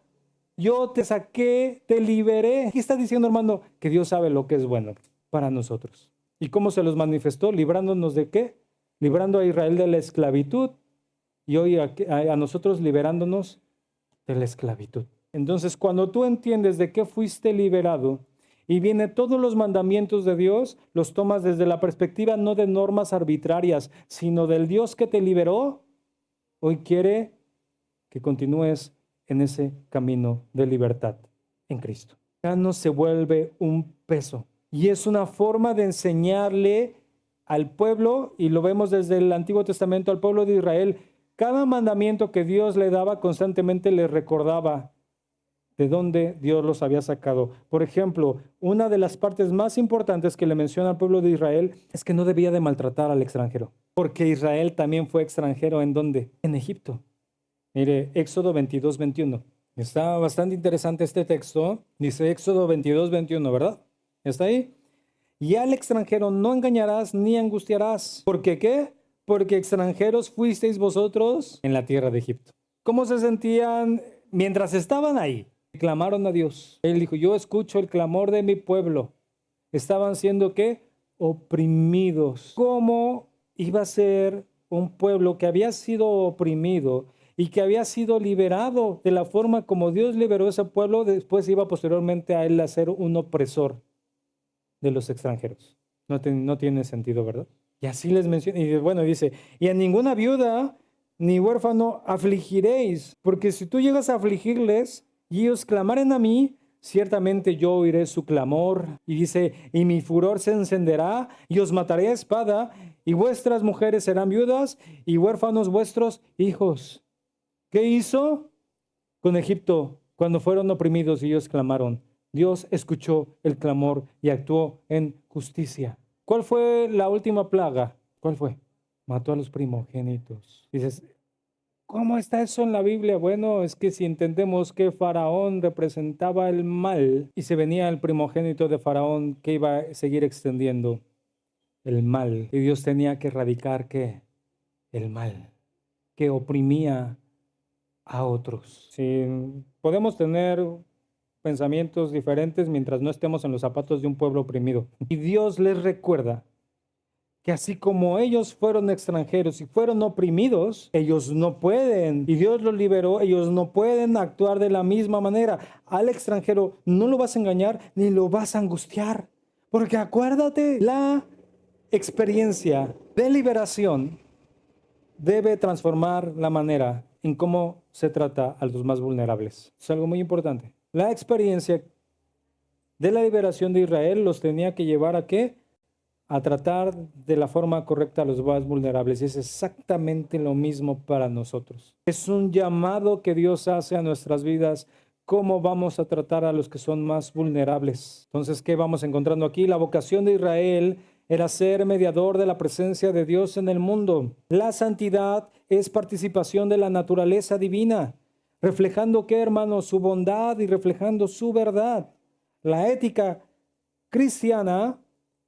A: Yo te saqué, te liberé. ¿Qué está diciendo, hermano? Que Dios sabe lo que es bueno para nosotros. ¿Y cómo se los manifestó? ¿Librándonos de qué? Librando a Israel de la esclavitud y hoy a nosotros liberándonos de la esclavitud. Entonces, cuando tú entiendes de qué fuiste liberado y vienen todos los mandamientos de Dios, los tomas desde la perspectiva no de normas arbitrarias, sino del Dios que te liberó, hoy quiere que continúes en ese camino de libertad en Cristo. Ya no se vuelve un peso. Y es una forma de enseñarle al pueblo, y lo vemos desde el Antiguo Testamento, al pueblo de Israel, cada mandamiento que Dios le daba constantemente le recordaba de dónde Dios los había sacado. Por ejemplo, una de las partes más importantes que le menciona al pueblo de Israel es que no debía de maltratar al extranjero, porque Israel también fue extranjero. ¿En dónde? En Egipto. Mire, Éxodo 22:21. Está bastante interesante este texto. Dice Éxodo 22:21, ¿verdad? ¿Está ahí? Y al extranjero no engañarás ni angustiarás. ¿Por qué qué? Porque extranjeros fuisteis vosotros en la tierra de Egipto. ¿Cómo se sentían mientras estaban ahí? Clamaron a Dios. Él dijo, yo escucho el clamor de mi pueblo. Estaban siendo ¿qué? Oprimidos. ¿Cómo iba a ser un pueblo que había sido oprimido y que había sido liberado de la forma como Dios liberó a ese pueblo? Después iba posteriormente a él a ser un opresor de los extranjeros. No tiene sentido, ¿verdad? Y así les menciona. Y bueno, dice, y a ninguna viuda ni huérfano afligiréis, porque si tú llegas a afligirles y ellos clamaren a mí, ciertamente yo oiré su clamor. Y dice, y mi furor se encenderá y os mataré a espada, y vuestras mujeres serán viudas y huérfanos vuestros hijos. ¿Qué hizo con Egipto cuando fueron oprimidos y ellos clamaron? Dios escuchó el clamor y actuó en justicia. ¿Cuál fue la última plaga? ¿Cuál fue? Mató a los primogénitos. Dices, ¿cómo está eso en la Biblia? Bueno, es que si entendemos que Faraón representaba el mal y se venía el primogénito de Faraón que iba a seguir extendiendo el mal. Y Dios tenía que erradicar ¿qué? El mal que oprimía a otros. Si podemos tener pensamientos diferentes mientras no estemos en los zapatos de un pueblo oprimido. Y Dios les recuerda que así como ellos fueron extranjeros y fueron oprimidos, ellos no pueden, y Dios los liberó, ellos no pueden actuar de la misma manera. Al extranjero no lo vas a engañar ni lo vas a angustiar, porque acuérdate, la experiencia de liberación debe transformar la manera en cómo se trata a los más vulnerables. Es algo muy importante. La experiencia de la liberación de Israel los tenía que llevar ¿a qué? A tratar de la forma correcta a los más vulnerables. Y es exactamente lo mismo para nosotros. Es un llamado que Dios hace a nuestras vidas. ¿Cómo vamos a tratar a los que son más vulnerables? Entonces, ¿qué vamos encontrando aquí? La vocación de Israel era ser mediador de la presencia de Dios en el mundo. La santidad es participación de la naturaleza divina, reflejando ¿qué, hermanos? Su bondad y reflejando su verdad. La ética cristiana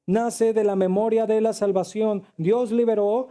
A: nace de la memoria de la salvación. Dios liberó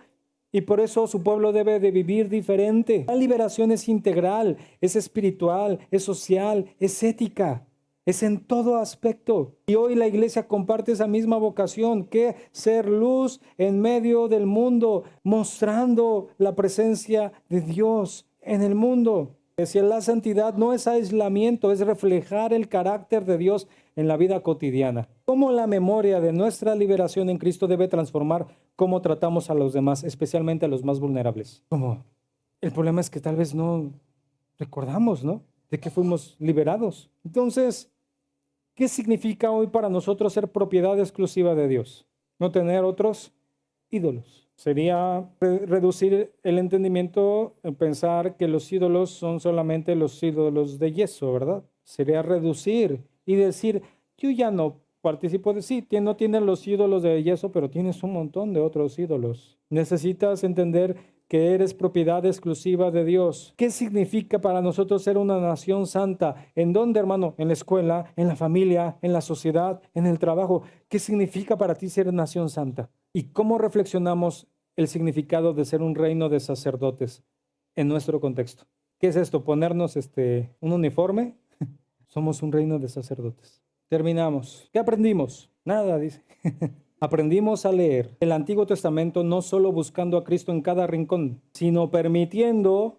A: y por eso su pueblo debe de vivir diferente. La liberación es integral, es espiritual, es social, es ética. Es en todo aspecto. Y hoy la iglesia comparte esa misma vocación, que ser luz en medio del mundo, mostrando la presencia de Dios en el mundo. Si la santidad no es aislamiento, es reflejar el carácter de Dios en la vida cotidiana. Cómo la memoria de nuestra liberación en Cristo debe transformar cómo tratamos a los demás, especialmente a los más vulnerables. ¿Cómo? El problema es que tal vez no recordamos, ¿no? De que fuimos liberados. Entonces, ¿qué significa hoy para nosotros ser propiedad exclusiva de Dios? No tener otros ídolos. Sería reducir el entendimiento en pensar que los ídolos son solamente los ídolos de yeso, ¿verdad? Sería reducir y decir, yo ya no participo de sí, no tienes los ídolos de yeso, pero tienes un montón de otros ídolos. Necesitas entender que eres propiedad exclusiva de Dios. ¿Qué significa para nosotros ser una nación santa? ¿En dónde, hermano? En la escuela, en la familia, en la sociedad, en el trabajo. ¿Qué significa para ti ser nación santa? ¿Y cómo reflexionamos el significado de ser un reino de sacerdotes en nuestro contexto? ¿Qué es esto? ¿Ponernos un uniforme? Somos un reino de sacerdotes. Terminamos. ¿Qué aprendimos? Nada, dice. Aprendimos a leer el Antiguo Testamento no solo buscando a Cristo en cada rincón, sino permitiendo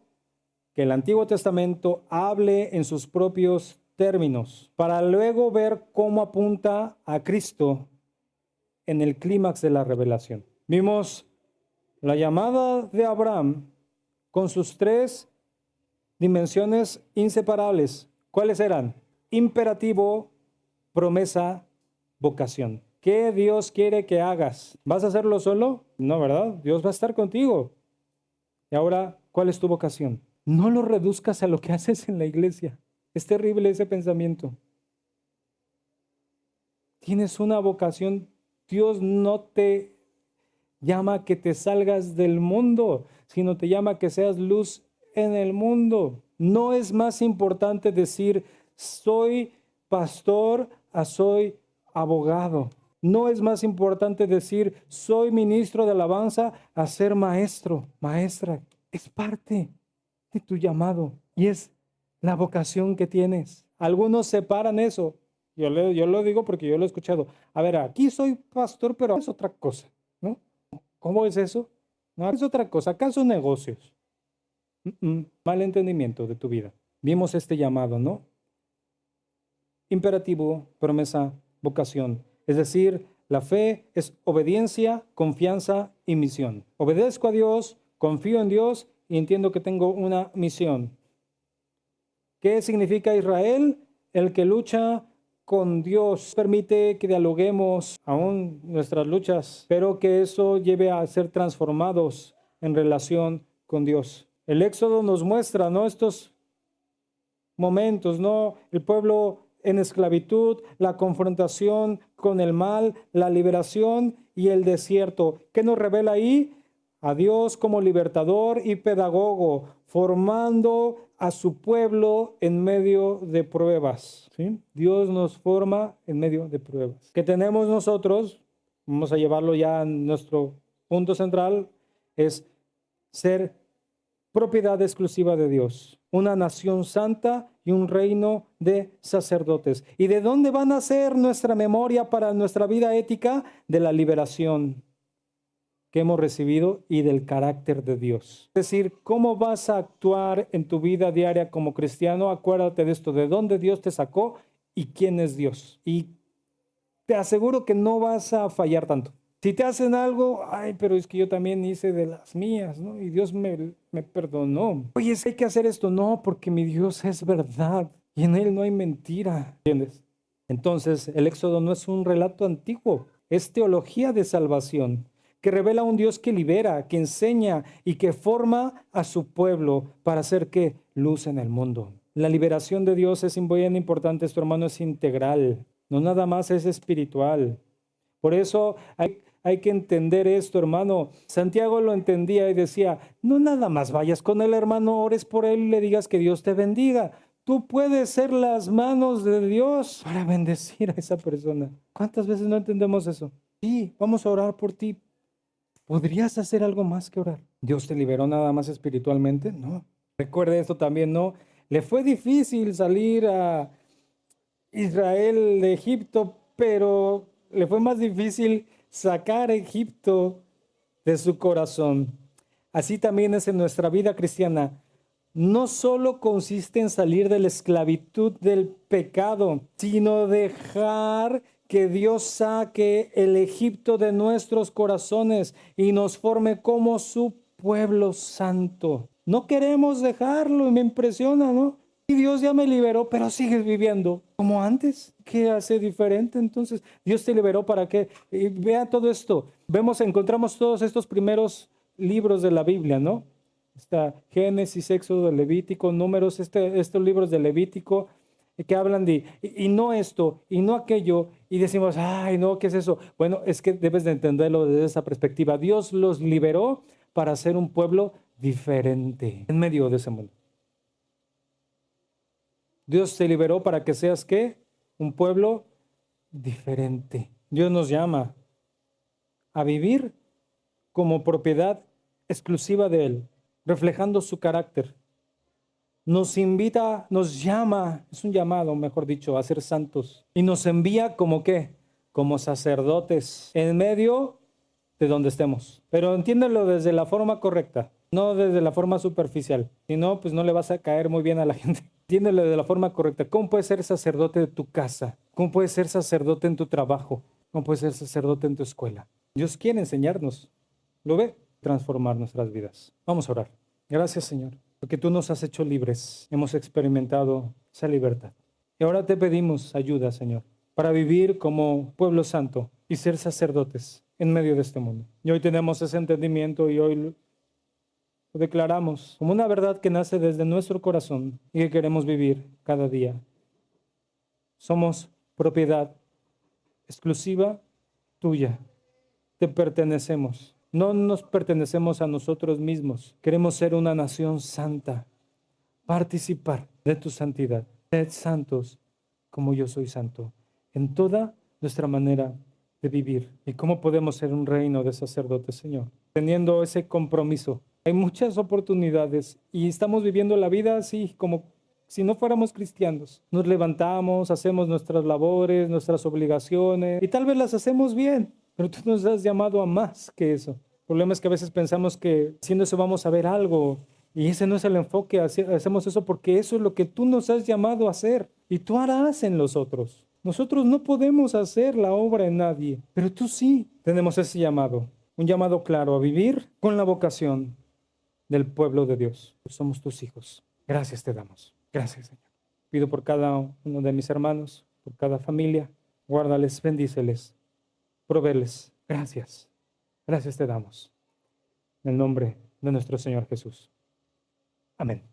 A: que el Antiguo Testamento hable en sus propios términos, para luego ver cómo apunta a Cristo en el clímax de la revelación. Vimos la llamada de Abraham con sus 3 dimensiones inseparables. ¿Cuáles eran? Imperativo, promesa, vocación. ¿Qué Dios quiere que hagas? ¿Vas a hacerlo solo? No, ¿verdad? Dios va a estar contigo. Y ahora, ¿cuál es tu vocación? No lo reduzcas a lo que haces en la iglesia. Es terrible ese pensamiento. Tienes una vocación. Dios no te llama a que te salgas del mundo, sino te llama a que seas luz en el mundo. No es más importante decir soy pastor a soy abogado. No es más importante decir soy ministro de alabanza a ser maestro, maestra. Es parte de tu llamado y es la vocación que tienes. Algunos separan eso. Yo lo digo porque yo lo he escuchado. A ver, aquí soy pastor, pero es otra cosa, ¿no? ¿Cómo es eso? No, es otra cosa. Acá son negocios. Mal entendimiento de tu vida. Vimos este llamado, ¿no? Imperativo, promesa, vocación. Es decir, la fe es obediencia, confianza y misión. Obedezco a Dios, confío en Dios y entiendo que tengo una misión. ¿Qué significa Israel? El que lucha con Dios. Permite que dialoguemos aún nuestras luchas, pero que eso lleve a ser transformados en relación con Dios. El Éxodo nos muestra, ¿no? Estos momentos, ¿no? El pueblo en esclavitud, la confrontación con el mal, la liberación y el desierto. ¿Qué nos revela ahí? A Dios como libertador y pedagogo, formando a su pueblo en medio de pruebas. ¿Sí? Dios nos forma en medio de pruebas. ¿Qué tenemos nosotros? Vamos a llevarlo ya a nuestro punto central, es ser propiedad exclusiva de Dios, una nación santa y un reino de sacerdotes. ¿Y de dónde va a nacer nuestra memoria para nuestra vida ética? De la liberación que hemos recibido y del carácter de Dios. Es decir, ¿cómo vas a actuar en tu vida diaria como cristiano? Acuérdate de esto, de dónde Dios te sacó y quién es Dios. Y te aseguro que no vas a fallar tanto. Si te hacen algo, ay, pero es que yo también hice de las mías, ¿no? Y Dios me perdonó. Oye, hay que hacer esto. No, porque mi Dios es verdad y en Él no hay mentira. ¿Entiendes? Entonces, el Éxodo no es un relato antiguo, es teología de salvación, que revela a un Dios que libera, que enseña y que forma a su pueblo para hacer que luz en el mundo. La liberación de Dios es bien importante, esto hermano, es integral, no nada más es espiritual. Por eso hay que entender esto, hermano. Santiago lo entendía y decía, no nada más vayas con el hermano, ores por él y le digas que Dios te bendiga. Tú puedes ser las manos de Dios para bendecir a esa persona. ¿Cuántas veces no entendemos eso? Sí, vamos a orar por ti. ¿Podrías hacer algo más que orar? ¿Dios te liberó nada más espiritualmente? No. Recuerde esto también, ¿no? Le fue difícil salir a Israel de Egipto, pero le fue más difícil sacar a Egipto de su corazón. Así también es en nuestra vida cristiana. No solo consiste en salir de la esclavitud del pecado, sino dejar que Dios saque el Egipto de nuestros corazones y nos forme como su pueblo santo. No queremos dejarlo y me impresiona, ¿no? Y Dios ya me liberó, pero sigues viviendo como antes. ¿Qué hace diferente? Entonces, Dios te liberó ¿para qué? Y vea todo esto. Encontramos todos estos primeros libros de la Biblia, ¿no? Está Génesis, Éxodo, Levítico, Números, estos libros de Levítico que hablan de, y no esto, y no aquello, y decimos, ay, no, ¿qué es eso? Bueno, es que debes de entenderlo desde esa perspectiva. Dios los liberó para ser un pueblo diferente en medio de ese mundo. Dios te liberó para que seas, ¿qué? Un pueblo diferente. Dios nos llama a vivir como propiedad exclusiva de Él, reflejando su carácter. Nos invita, nos llama, es un llamado, mejor dicho, a ser santos. Y nos envía como ¿qué? Como sacerdotes en medio de donde estemos. Pero entiéndelo desde la forma correcta, no desde la forma superficial. Si no, pues no le vas a caer muy bien a la gente. Entiéndelo de la forma correcta. ¿Cómo puedes ser sacerdote de tu casa? ¿Cómo puedes ser sacerdote en tu trabajo? ¿Cómo puedes ser sacerdote en tu escuela? Dios quiere enseñarnos. ¿Lo ve? Transformar nuestras vidas. Vamos a orar. Gracias, Señor. porque tú nos has hecho libres. Hemos experimentado esa libertad. Y ahora te pedimos ayuda, Señor, para vivir como pueblo santo y ser sacerdotes en medio de este mundo. Y hoy tenemos ese entendimiento y hoy lo declaramos como una verdad que nace desde nuestro corazón y que queremos vivir cada día. Somos propiedad exclusiva tuya. Te pertenecemos. No nos pertenecemos a nosotros mismos. Queremos ser una nación santa, participar de tu santidad. Sed santos como yo soy santo en toda nuestra manera de vivir. ¿Y cómo podemos ser un reino de sacerdotes, Señor? Teniendo ese compromiso. Hay muchas oportunidades y estamos viviendo la vida así como si no fuéramos cristianos. Nos levantamos, hacemos nuestras labores, nuestras obligaciones y tal vez las hacemos bien, pero tú nos has llamado a más que eso. El problema es que a veces pensamos que haciendo eso vamos a ver algo y ese no es el enfoque. Hacemos eso porque eso es lo que tú nos has llamado a hacer y tú harás en los otros. Nosotros no podemos hacer la obra en nadie, pero tú sí. Tenemos ese llamado, un llamado claro a vivir con la vocación del pueblo de Dios. Somos tus hijos. Gracias te damos. Gracias, Señor. Pido por cada uno de mis hermanos, por cada familia. Guárdales, bendíceles, provéles. Gracias. Gracias te damos. En el nombre de nuestro Señor Jesús. Amén.